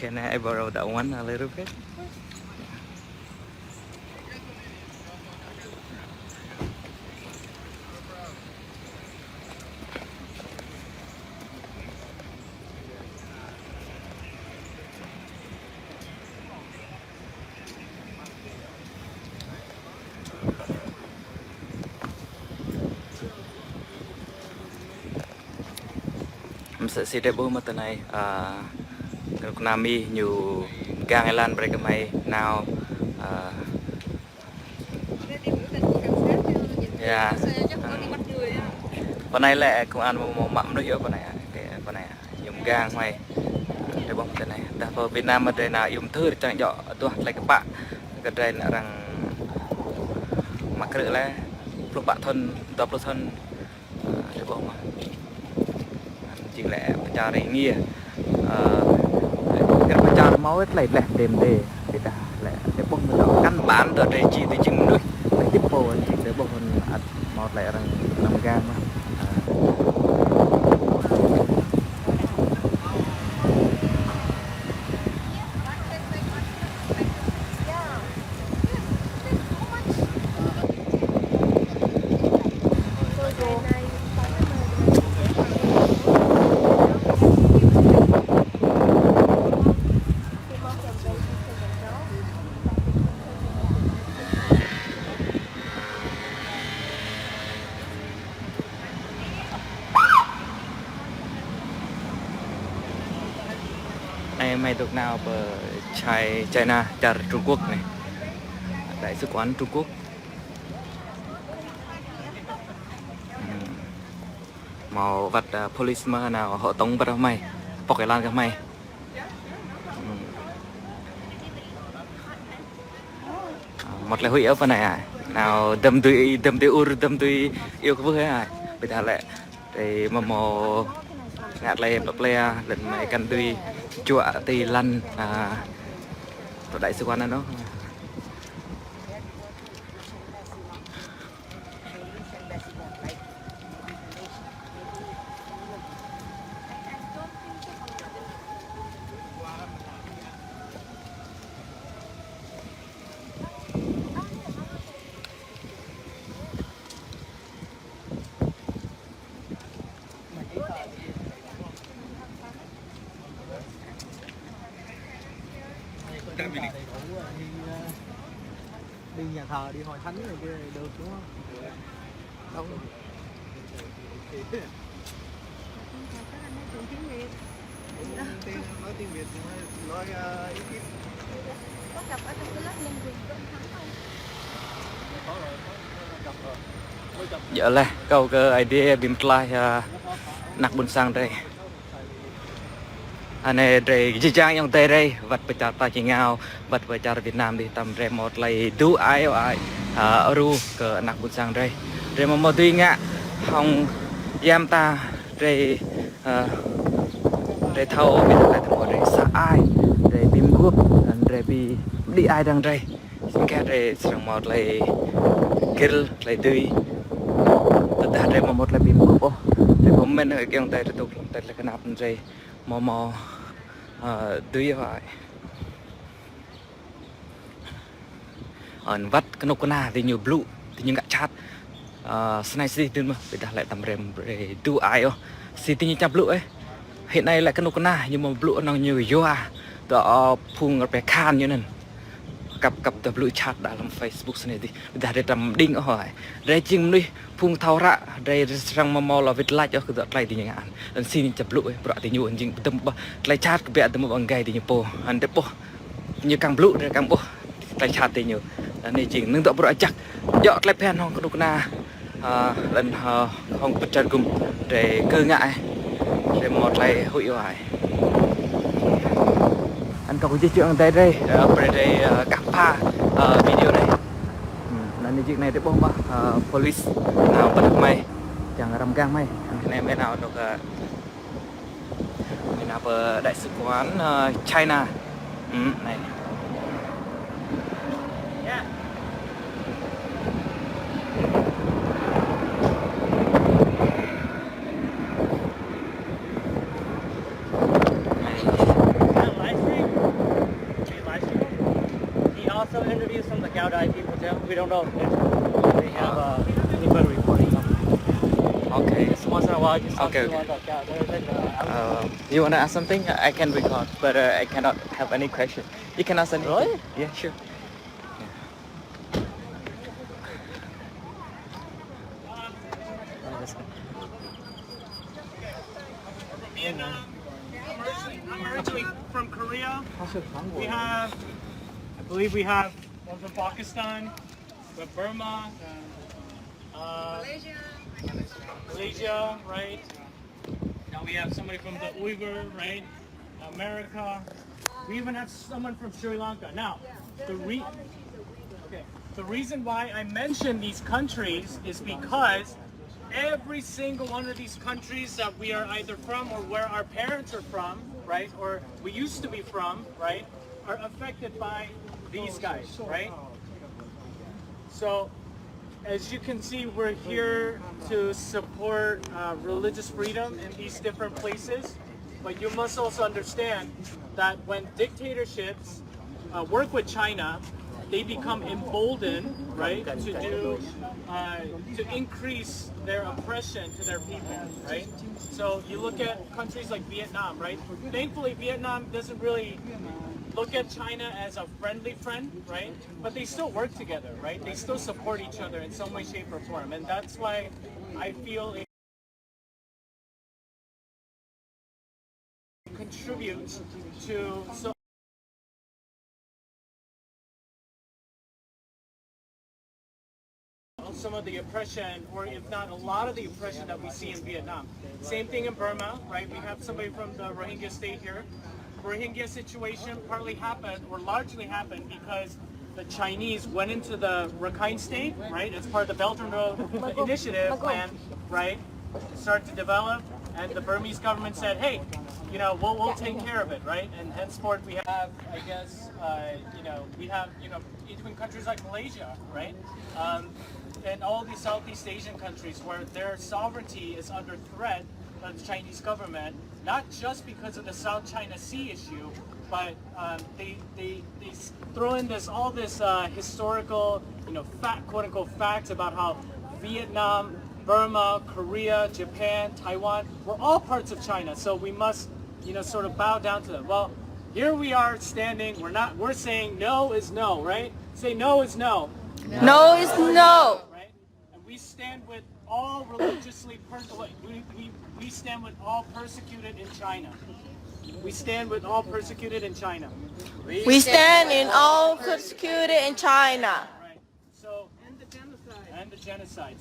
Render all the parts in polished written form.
Can I borrow that one a little bit? Em sẽ xí đẹp bố mà tuần này Nami nhiều gang Ireland break mày nào yeah. Con này lại cũng ăn một mắm nữa hiểu con này dùng gang mày để bông tuần này ta vào Việt Nam mà đây nào dùng thư chẳng dọ tôi lại các bạn cái đây là rằng mặc cái là lúc bạn thân tập lúc thân để bông mà chỉ lẽ cha đấy nghe cái cha máu ấy lại lẹt đềm đề để ta lại để bông nó căn bản từ đây chỉ từ chừng đuôi để tiếp bộ chỉ để bông một lại rằng làm gan mà mày được nào ở China từ Trung Quốc này, đại sứ quán Trung Quốc màu vật policeman nào họ tống vào mày bọc cái lan các mày một là hủy ở phần này à nào đâm tươi yêu cái vui à bây giờ lại để mà màu ngạt lên đọc le lần này căn tươi chùa tì lăn của đại sứ quán đó đi nhà thờ đi hội thánh này kia được đúng không? Đâu nói tiếng Việt nói ý kiến có gặp ở trong cái lớp nhân quyền trong thánh không? Dạ là câu cái idea bim plai nặc buôn sang đây anh này để chỉ trang trong tây đây vật bây giờ ta chỉ ngào vật bây giờ Việt Nam thì tầm rem một lại đủ ai ru cờ nặc buôn sang đây rem một tuy ngạ hồng giam ta để thâu bây giờ lại thằng để xa ai để bim guốc để bị đi ai đang đây xin cái để sang một lại kill lại tươi ta rem một lại bim guốc để bấm men ở cái tay tục tay là cái nắp đây mò tươi vậy vắt cái nóc na thì nhiều blue thì những gã chat sniper tên mà người ta lại tầm rem để tu ai ô city như chắp blue ấy hiện nay lại cái nóc na nhưng mà blue nó nhiều vô à tao phun ở bề khan như này cặp tập blue chat đã làm Facebook này thì người ta để tầm đinh ở hỏi đây chừng đi phun thao rạ đây sang mò là vịt lại cho cái lại thì nhà ăn dan xin chập lụi bọt thì nhiều anh tâm lại chat cái bẹt tâm bằng gai thì nhiều po anh đẹp po như càng blue đây càng po lại chat thì nhiều này chừng nâng tọa bọt chắc dọt lại pen không có được na lần không bật chân cùng để cơ ngại để một lại hụi hoài anh có cái chuyện tới đây đây các pha video này nên chuyện này để bông police nào bắt mày chẳng rầm gang mày anh em nào được nào ở đại sứ quán China này Chào Thai people tell. We don't know if they have anybody reporting something. Okay. Just once in a while, just Okay, talk to okay. Chào. You wanna ask something? I can record, but I cannot have any question. You can ask anything. Really? Yeah, sure. I'm originally from Korea. We have, I believe we have one from Pakistan, we have Burma, Malaysia, right? Now we have somebody from the Uyghur, right? America. We even have someone from Sri Lanka. Now, the reason why I mention these countries is because every single one of these countries that we are either from or where our parents are from, right, or we used to be from, right, are affected by these guys, right? So, as you can see, we're here to support religious freedom in these different places, but you must also understand that when dictatorships work with China, they become emboldened, right, to increase their oppression to their people, right? So you look at countries like Vietnam, right? Thankfully, Vietnam doesn't really look at China as a friendly friend, right? But they still work together, right? They still support each other in some way, shape, or form, and that's why I feel it contributes to some of the oppression, or if not a lot of the oppression that we see in Vietnam. Same thing in Burma, right? We have somebody from the Rohingya state here. Rohingya situation partly happened, or largely happened, because the Chinese went into the Rakhine state, right? As part of the Belt and Road Initiative plan, right? To start to develop, and the Burmese government said, hey, you know, we'll take care of it, right? And henceforth we have, I guess, we have, even countries like Malaysia, right? And all these Southeast Asian countries where their sovereignty is under threat by the Chinese government, not just because of the South China Sea issue, but they throw in all this historical, quote unquote facts about how Vietnam, Burma, Korea, Japan, Taiwan, we're all parts of China, so we must, sort of bow down to them. Well, here we are standing. We're saying no is no, right? Say no is no. No is no. Right? And we stand with all religiously we stand with all persecuted in China. We stand with all persecuted in China. We stand in all persecuted in China. Right. So and the genocide. And the genocide.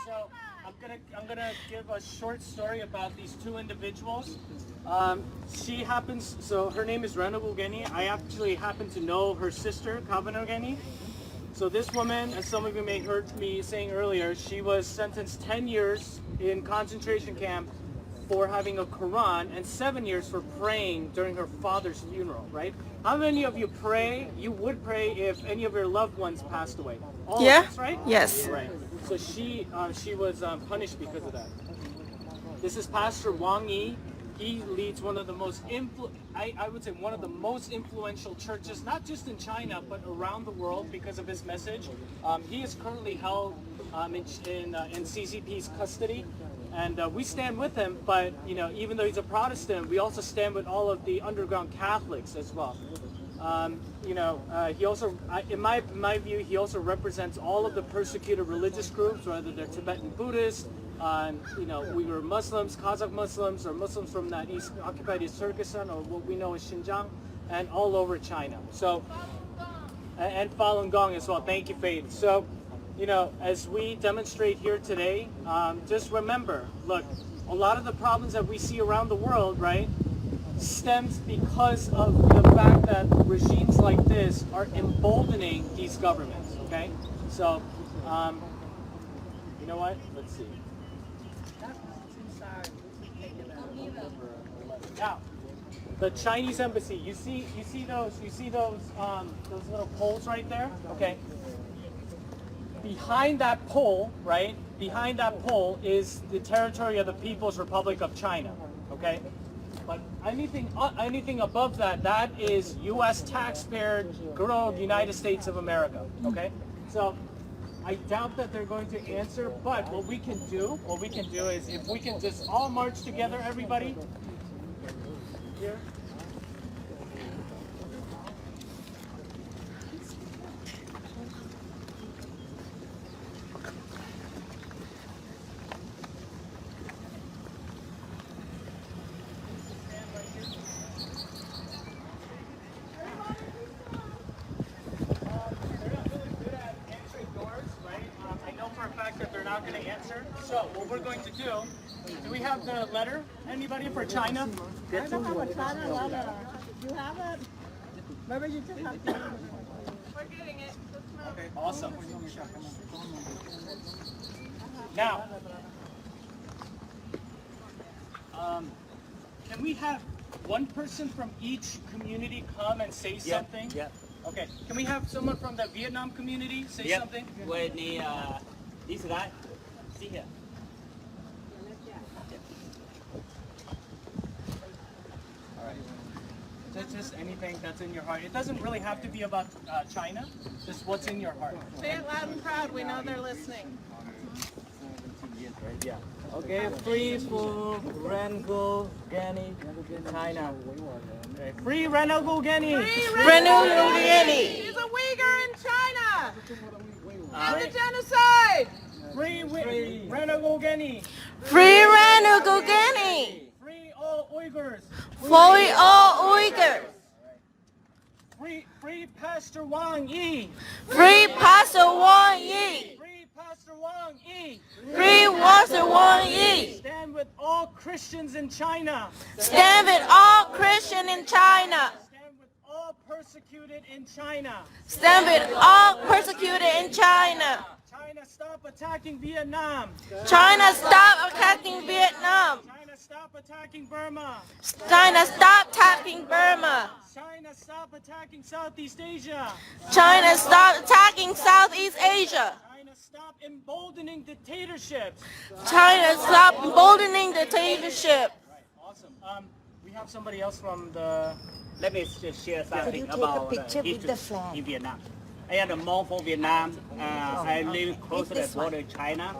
So I'm gonna give a short story about these two individuals. So her name is Rana Bugeni. I actually happen to know her sister, Kavana Bugeni. So this woman, as some of you may heard me saying earlier, she was sentenced 10 years in concentration camp for having a Quran and 7 years for praying during her father's funeral, right? How many of you pray? You would pray if any of your loved ones passed away. All Yeah. of us, right? Yes. Right. So she was punished because of that. This is Pastor Wang Yi. He leads one of the most I would say one of the most influential churches, not just in China but around the world, because of his message. He is currently held in CCP's custody, and we stand with him. But even though he's a Protestant, we also stand with all of the underground Catholics as well. He also, in my view, he also represents all of the persecuted religious groups, whether they're Tibetan Buddhists, Uyghur Muslims, Kazakh Muslims, or Muslims from that occupied East Turkestan, or what we know as Xinjiang, and all over China. So, and Falun Gong as well. Thank you, Faith. So, as we demonstrate here today, just remember, look, a lot of the problems that we see around the world, right, stems because of the fact that regimes like this are emboldening these governments, okay? So, you know what? Let's see. Now, the Chinese embassy, you see those little poles right there? Okay. Behind that pole, right? Behind that pole is the territory of the People's Republic of China, okay? But anything above that, that is U.S. taxpayer growth, United States of America. Okay, so I doubt that they're going to answer. But what we can do is if we can just all march together, everybody. Here. So what we're going to do we have the letter? Anybody for China? I don't have a China letter. You have it? Maybe you just have to. We're getting it. Okay, awesome. Now, can we have one person from each community come and say something? Yeah. Okay, can we have someone from the Vietnam community say something? When this guy, see here. Just anything that's in your heart. It doesn't really have to be about China. Just what's in your heart. Say it loud and proud. We know they're listening. Yeah. Okay, free for Rango, Gani, China. Okay. Free Renago Geni. He's a Uyghur in China. And the genocide. Free Renago Geni. Free Ranugugeni. Free all Uyghurs. Free all Uyghurs. Free Pastor Wang Yi. Free Pastor Wang Yi. Free Pastor Wang Yi. Free Pastor Wang Yi. Stand with all Christians in China. Stand with all Christian in China. Stand with all persecuted in China. Stand with all persecuted in China. China, stop attacking Vietnam. China, stop attacking Vietnam. China, stop attacking Burma. China, stop attacking Burma. China, stop attacking Southeast Asia. China, stop attacking Southeast Asia. China, stop emboldening dictatorships. China, stop emboldening dictatorship. Awesome. We have somebody else from the... Let me just share something about history in Vietnam. I am a Hmong from Vietnam. I live close to the border of China.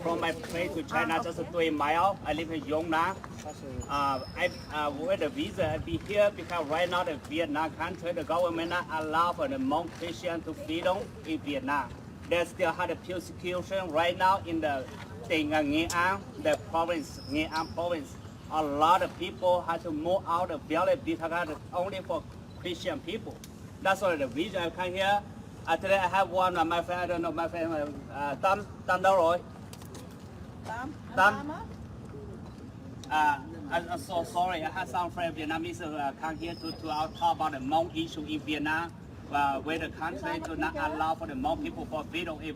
From my place to China, just 3 miles. I live in Yong Nam. With the visa, I be here because right now the Vietnam country, the government not allow for the Hmong Christian to freedom in Vietnam. They still have the persecution right now in the tỉnh Nghệ An, the province, Nghệ An province. A lot of people had to move out of village because only for Christian people. That's why the reason I come here. Today I have one of my friend, I don't know my friend, Tâm đâu rồi? Tâm. I'm so sorry. I had some friend Vietnamese come here to talk about the Hmong issue in Vietnam, where the country do not allow for the Hmong people for freedom in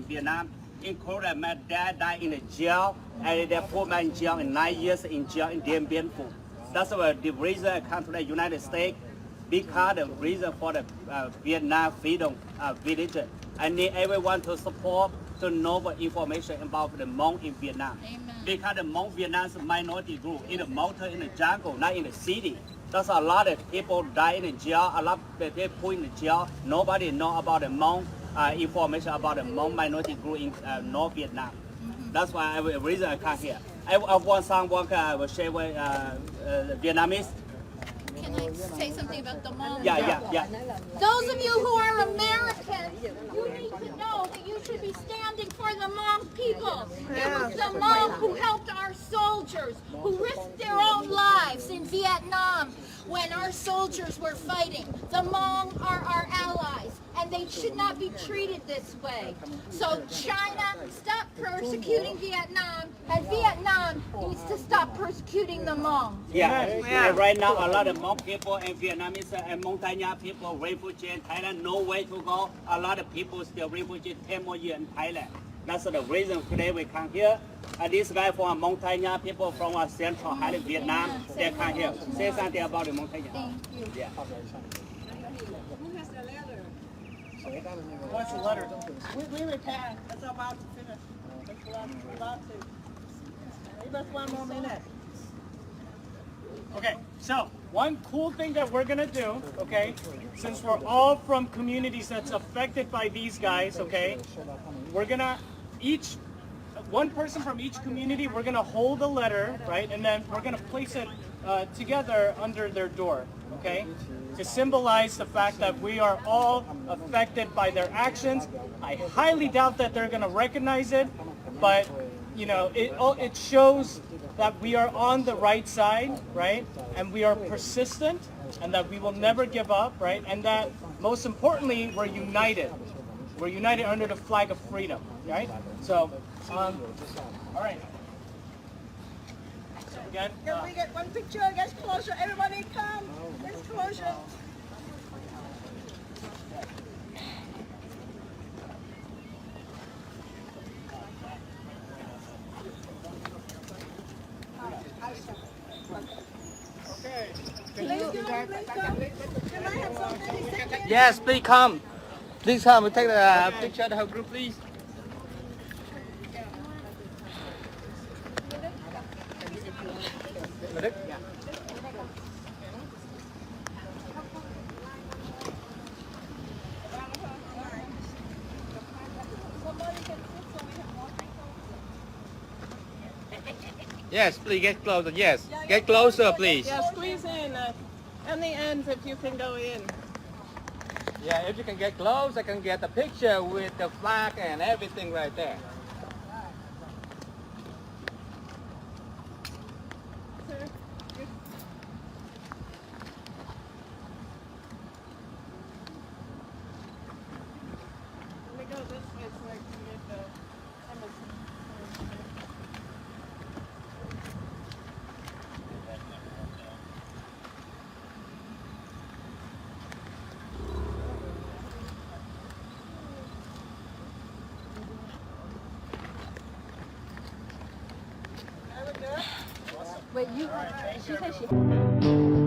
Vietnam. Including my dad died in the jail, and they put me in jail in 9 years in jail in Dien Bien Phu. That's why the reason I come to the United States. Because the reason for the Vietnam freedom religion. I need everyone to support to know the information about the Hmong in Vietnam. Amen. Because the Hmong Vietnam is a minority group in the mountain, in the jungle, not in the city. There's a lot of people die in the jail, a lot of people put in the jail. Nobody know about the Hmong information about the Hmong minority group in North Vietnam. That's why the reason I come here. I want someone will share with Vietnamese. Can I say something about the Hmong? Yeah. Those of you who are Americans, you need to know that you should be standing for the Hmong people. It was the Hmong who helped our soldiers, who risked their own lives in Vietnam when our soldiers were fighting. The Hmong are our allies, and they should not be treated this way. So China, stop persecuting Vietnam, and Vietnam needs to stop persecuting the Hmong. Yeah. Right now, a lot of Hmong people and Vietnamese and Montagnard people, refugees in Thailand, no way to go. A lot of people still refugees 10 more years in Thailand. That's the reason today we come here. This guy from Montagnard people from Central Highland, Vietnam, they come here. Say something about the Montagnard. Thank you. Yeah. What's the letter? We repent. It's about to finish. It's about to. Give us 1 more minute. Okay, so one cool thing that we're gonna do, okay, since we're all from communities that's affected by these guys, okay, we're gonna one person from each community, we're gonna hold a letter, right, and then we're gonna place it together under their door, okay, to symbolize the fact that we are all affected by their actions. I highly doubt that they're gonna recognize it, but you know, it shows that we are on the right side, right, and we are persistent, and that we will never give up, right, and that most importantly, we're united. We're united under the flag of freedom, right? So, all right. Again, Can we get one picture? Get closer. Everybody come. Get closer. okay. Please come. Can I have something to say? Yes, please come. Please come. We take the picture of the whole group, please. Yes, please get closer. Yes, get closer, please. Yeah, squeeze in. And the ends if you can go in. Yeah, if you can get close, I can get a picture with the flag and everything right there. Let me go this way so I can get the Wait, she said she...